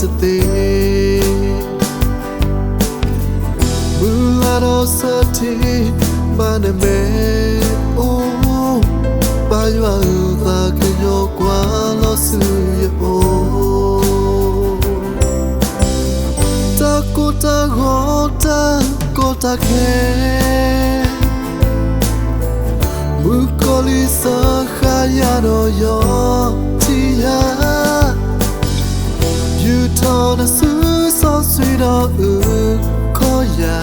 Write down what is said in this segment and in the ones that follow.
te Mulado sati maname oh Baywa uta kinyo kwa lo suye oh Ta kota ke Mukoli sa khaya no yo tia You told us so sweet of koya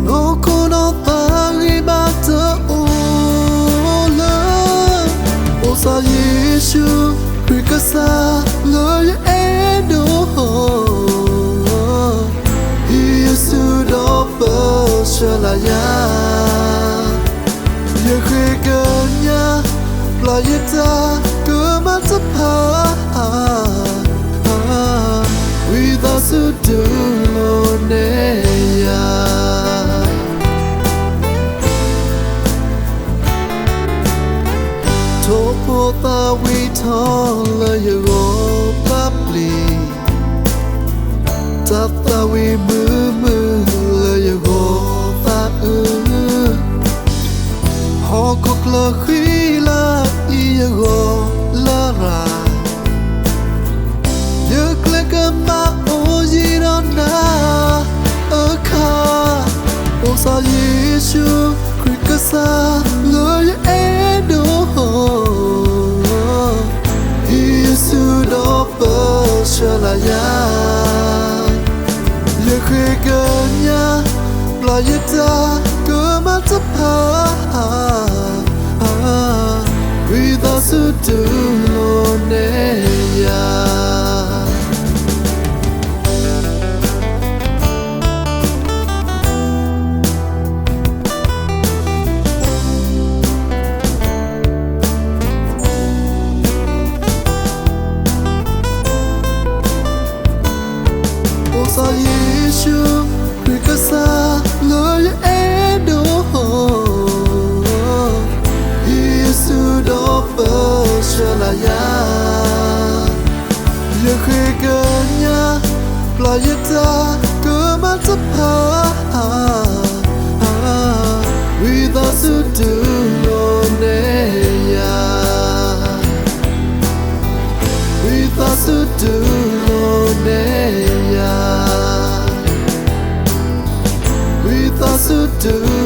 No kono tari bata ola Osa Yeshu Krikasa lo ye endo Yesu do shalaya Ye krikanya Playeta kematapa With us who do neya Topota we tola you papli Tata we mumu you ta Hokok la khila iyago la ra Yuklekama ojirona akha Osa Yeshu Krikasa lo ye endo Yesu do shalaya Yekrikanya playeta kematapa With us who do neya Osa Yeshu Krikasa lo ye endo Yesu do shalaya Ye krikanya playeta kematapa With us who do neya With us who do neya With us who do